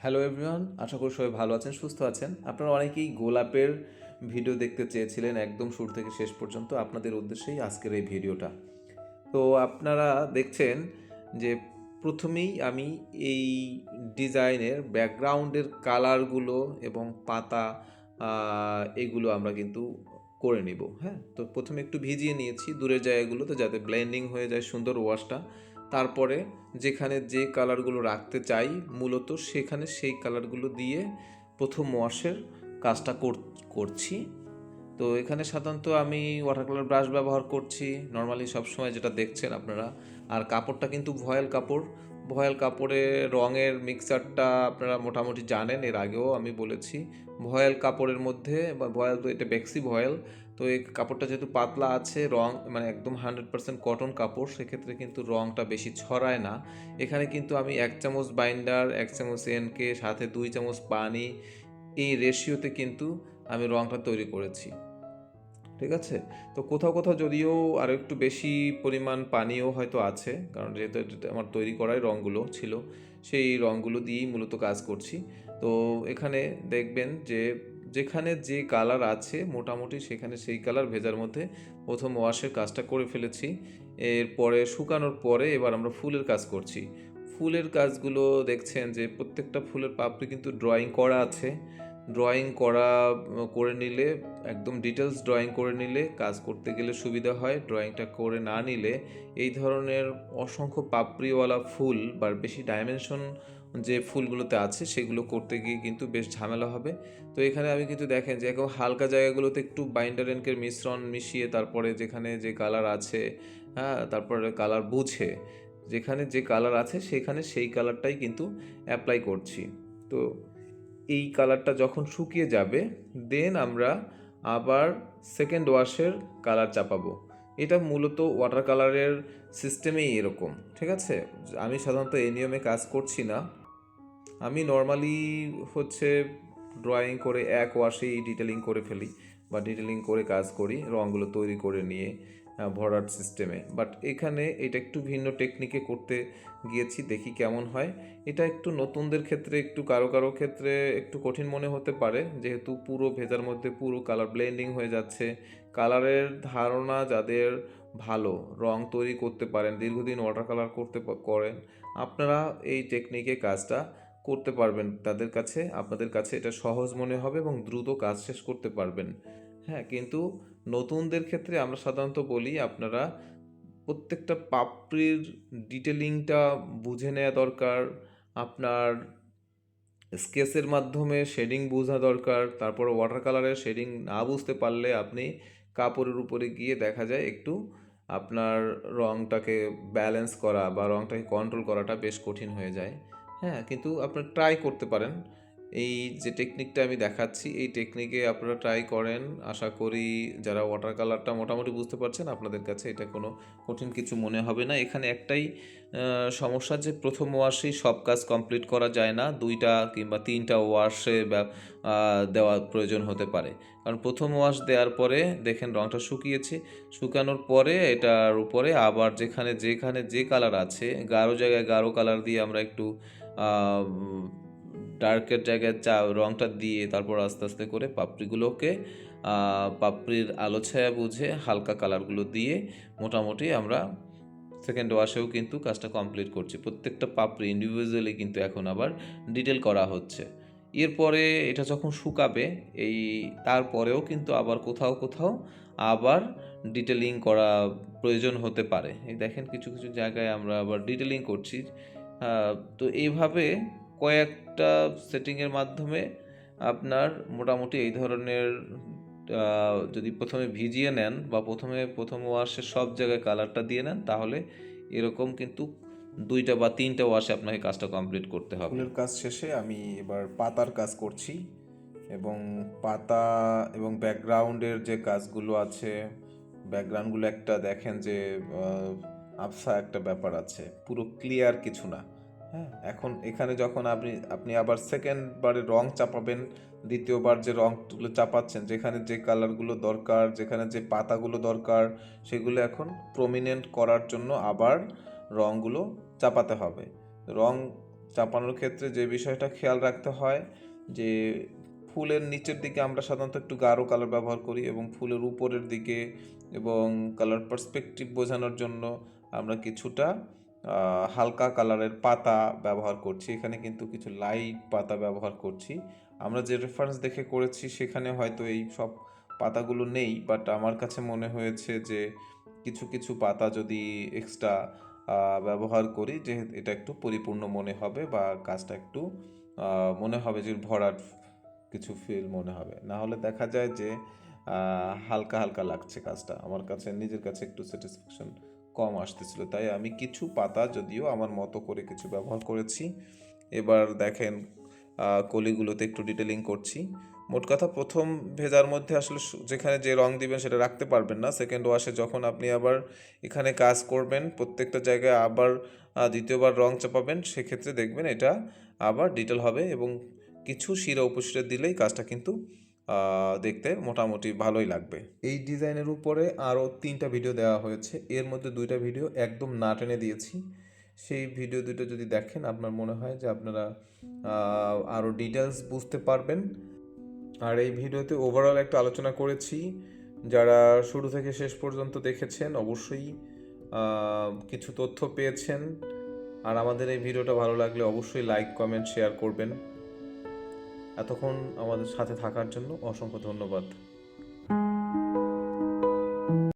Hello everyone, আশা করি সবাই ভালো আছেন, সুস্থ আছেন। আপনারা অনেকেই গোলাপের ভিডিও দেখতে চেয়েছিলেন একদম শুরু থেকে শেষ পর্যন্ত। আপনাদের উদ্দেশ্যেই আজকের এই ভিডিওটা। তো আপনারা দেখছেন যে প্রথমেই আমি এই ডিজাইনের ব্যাকগ্রাউন্ডের কালারগুলো এবং পাতা এগুলো আমরা কিন্তু করে নিব। হ্যাঁ, তো প্রথমে একটু ভিজিয়ে নিয়েছি দূরের জায়গাগুলোতে যাতে ব্লেন্ডিং হয়ে যায় সুন্দর ওয়াশটা। তারপরে যেখানে যে কালারগুলো রাখতে চাই মূলত সেখানে সেই কালারগুলো দিয়ে প্রথম ওয়াশের কাজটা করছি। তো এখানে সাধারণত আমি ওয়াটার কালার ব্রাশ ব্যবহার করছি নর্মালি সবসময় যেটা দেখছেন আপনারা। আর কাপড়টা কিন্তু ভয়েল কাপড়। ভয়েল কাপড়ে রঙের মিক্সারটা আপনারা মোটামুটি জানেন, এর আগেও আমি বলেছি। ভয়েল কাপড়ের মধ্যে বা ভয়েল, তো এটা বেক্সি ভয়েল। তো এই কাপড়টা যেহেতু পাতলা আছে, রং মানে একদম 100% কটন কাপড়, সেক্ষেত্রে কিন্তু রংটা বেশি ছড়ায় না। এখানে কিন্তু আমি 1 চামচ বাইন্ডার, 1 চামচ এনকে, সাথে 2 চামচ পানি, এই রেশিওতে কিন্তু আমি রংটা তৈরি করেছি। ঠিক আছে। তো কোথাও কোথাও যদিও আরও একটু বেশি পরিমাণ পানিও হয়তো আছে, কারণ যেহেতু এটা আমার তৈরি করাই রঙগুলো ছিল, সেই রঙগুলো দিয়েই মূলত কাজ করছি। তো এখানে দেখবেন যে যেখানে যে কালার আছে মোটামুটি সেখানে সেই কালার ভেজার মধ্যে প্রথম ওয়াশের কাজটা করে ফেলেছি। এরপরে শুকানোর পরে এবার আমরা ফুলের কাজ করছি। ফুলের কাজগুলো দেখছেন যে প্রত্যেকটা ফুলের পাপড়ি কিন্তু ড্রয়িং করা আছে। ড্রয়িং করে নিলে, একদম ডিটেলস ড্রয়িং করে নিলে কাজ করতে গেলে সুবিধা হয়। ড্রয়িংটা করে না নিলে এই ধরনের অসংখ্য পাপড়িওয়ালা ফুল বা বেশি ডাইমেনশন যে ফুলগুলোতে আছে সেগুলো করতে গিয়ে কিন্তু বেশ ঝামেলা হবে। তো এখানে আমি কিন্তু দেখেন যে একদম হালকা জায়গাগুলোতে একটু বাইন্ডার এনকের মিশ্রণ মিশিয়ে তারপরে যেখানে যে কালার আছে, হ্যাঁ, তারপরে কালার বুঝে যেখানে যে কালার আছে সেখানে সেই কালারটাই কিন্তু অ্যাপ্লাই করছি। তো এই কালারটা যখন শুকিয়ে যাবে দেন আমরা আবার সেকেন্ড ওয়াশের কালার চাপাবো। এটা মূলত ওয়াটার কালারের সিস্টেমেই এরকম। ঠিক আছে, আমি সাধারণত এই নিয়মে কাজ করছি না। আমি নর্মালি হচ্ছে ড্রয়িং করে এক ওয়াশেই ডিটেলিং করে ফেলি বা ডিটেলিং করে কাজ করি রঙগুলো তৈরি করে নিয়ে ভরাট সিস্টেমে। বাট এখানে এটা একটু ভিন্ন টেকনিকে করতে গিয়েছি, দেখি কেমন হয়। এটা একটু নতুনদের ক্ষেত্রে, একটু কারো কারো ক্ষেত্রে একটু কঠিন মনে হতে পারে, যেহেতু পুরো ভেজার মধ্যে পুরো কালার ব্লেন্ডিং হয়ে যাচ্ছে। কালারের ধারণা যাদের ভালো, রং তৈরি করতে পারেন, দীর্ঘদিন ওয়াটার কালার করেন, আপনারা এই টেকনিকে কাজটা করতে পারবেন। তাদের কাছে, আপনাদের কাছে এটা সহজ মনে হবে এবং দ্রুত কাজ শেষ করতে পারবেন। হ্যাঁ, কিন্তু নতুনদের ক্ষেত্রে আমরা সাধারণত বলি আপনারা প্রত্যেকটা পাপড়ির ডিটেলিংটা বুঝে নেওয়া দরকার। আপনার স্কেচের মাধ্যমে শেডিং বোঝা দরকার। তারপর ওয়াটার কালারের শেডিং না বুঝতে পারলে আপনি কাপড়ের উপরে গিয়ে দেখা যায় একটু আপনার রংটাকে ব্যালেন্স করা বা রংটাকে কন্ট্রোল করাটা বেশ কঠিন হয়ে যায়। হ্যাঁ, কিন্তু আপনারা ট্রাই করতে পারেন। এই যে টেকনিকটা আমি দেখাচ্ছি এই টেকনিকে আপনারা ট্রাই করেন। আশা করি যারা ওয়াটার কালারটা মোটামুটি বুঝতে পারছেন আপনাদের কাছে এটা কোনো কঠিন কিছু মনে হবে না। এখানে একটাই সমস্যা যে প্রথম ওয়াশেই সব কাজ কমপ্লিট করা যায় না, 2টা কিংবা 3টা ওয়াশে দেওয়ার প্রয়োজন হতে পারে। কারণ প্রথম ওয়াশ দেওয়ার পরে দেখেন রঙটা শুকিয়েছে, শুকানোর পরে এটার উপরে আবার যেখানে যেখানে যে কালার আছে গাঢ় জায়গায় গাঢ় কালার দিয়ে আমরা একটু ডার্কের জায়গায় রঙটা দিয়ে তারপর আস্তে আস্তে করে পাপড়িগুলোকে পাপড়ির আলো ছায়া বুঝে হালকা কালারগুলো দিয়ে মোটামুটি আমরা সেকেন্ড ওয়াশেও কিন্তু কাজটা কমপ্লিট করছি। প্রত্যেকটা পাপড়ি ইন্ডিভিজুয়ালি কিন্তু এখন আবার ডিটেল করা হচ্ছে। এরপরে এটা যখন শুকাবে এই তারপরেও কিন্তু আবার কোথাও কোথাও আবার ডিটেলিং করা প্রয়োজন হতে পারে। এই দেখেন কিছু কিছু জায়গায় আমরা আবার ডিটেলিং করছি। তো এইভাবে কয়েকটা সেটিংয়ের মাধ্যমে আপনার মোটামুটি এই ধরনের যদি প্রথমে ভিজিয়ে নেন বা প্রথম ওয়াশে সব জায়গায় কালারটা দিয়ে নেন তাহলে এরকম কিন্তু 2টা বা 3টা ওয়াশে আপনাকে কাজটা কমপ্লিট করতে হবে। ফুলের কাজ শেষে আমি এবার পাতার কাজ করছি এবং পাতা এবং ব্যাকগ্রাউন্ডের যে কাজগুলো আছে, ব্যাকগ্রাউন্ডগুলো একটা দেখেন যে আবসা একটা ব্যাপার আছে, পুরো ক্লিয়ার কিছু না। হ্যাঁ, এখন এখানে যখন আপনি আবার সেকেন্ড বারে রং চাপাবেন, দ্বিতীয়বার যে রংগুলো চাপাচ্ছেন, যেখানে যে কালারগুলো দরকার, যেখানে যে পাতাগুলো দরকার, সেগুলো এখন প্রমিনেন্ট করার জন্য আবার রংগুলো চাপাতে হবে। রং চাপানোর ক্ষেত্রে যে বিষয়টা খেয়াল রাখতে হয় যে ফুলের নিচের দিকে আমরা সাধারণত একটু গাঢ় কালার ব্যবহার করি এবং ফুলের উপরের দিকে এবং কালার পার্সপেক্টিভ বোঝানোর জন্য আমরা কিছুটা হালকা কালারের পাতা ব্যবহার করছি। এখানে কিন্তু কিছু লাইট পাতা ব্যবহার করছি। আমরা যে রেফারেন্স দেখে করেছি সেখানে হয়তো এই সব পাতাগুলো নেই, বাট আমার কাছে মনে হয়েছে যে কিছু কিছু পাতা যদি এক্সট্রা ব্যবহার করি যে এটা একটু পরিপূর্ণ মনে হবে বা কাজটা একটু মনে হবে যে ভরাট কিছু ফিল মনে হবে। না হলে দেখা যায় যে হালকা হালকা লাগছে কাজটা, আমার কাছে নিজের কাছে একটু স্যাটিসফ্যাকশন কম আসতেছিল। তাই আমি কিছু পাতা যদিও আমার মতো করে কিছু ব্যবহার করেছি। এবার দেখেন কলিগুলোতে একটু ডিটেলিং করছি। মোট কথা প্রথম ভেজার মধ্যে আসলে যেখানে যে রং দিবেন সেটা রাখতে পারবেন না। সেকেন্ড ওয়াশে যখন আপনি আবার এখানে কাজ করবেন প্রত্যেকটা জায়গায় আবার দ্বিতীয়বার রং চাপাবেন, সেক্ষেত্রে দেখবেন এটা আবার ডিটেল হবে এবং কিছু শিরা উপশিরা দিলেই কাজটা কিন্তু দেখতে মোটামুটি ভালোই লাগবে। এই ডিজাইনের উপরে আরও 3টা ভিডিও দেওয়া হয়েছে, এর মধ্যে 2টা ভিডিও একদম না টেনে দিয়েছি। সেই ভিডিও দুটো যদি দেখেন আপনার মনে হয় যে আপনারা আরও ডিটেলস বুঝতে পারবেন। আর এই ভিডিওতে ওভারঅল একটা আলোচনা করেছি, যারা শুরু থেকে শেষ পর্যন্ত দেখেছেন অবশ্যই কিছু তথ্য পেয়েছেন। আর আমাদের এই ভিডিওটা ভালো লাগলে অবশ্যই লাইক কমেন্ট শেয়ার করবেন। এতক্ষণ আমাদের সাথে থাকার জন্য অসংখ্য ধন্যবাদ।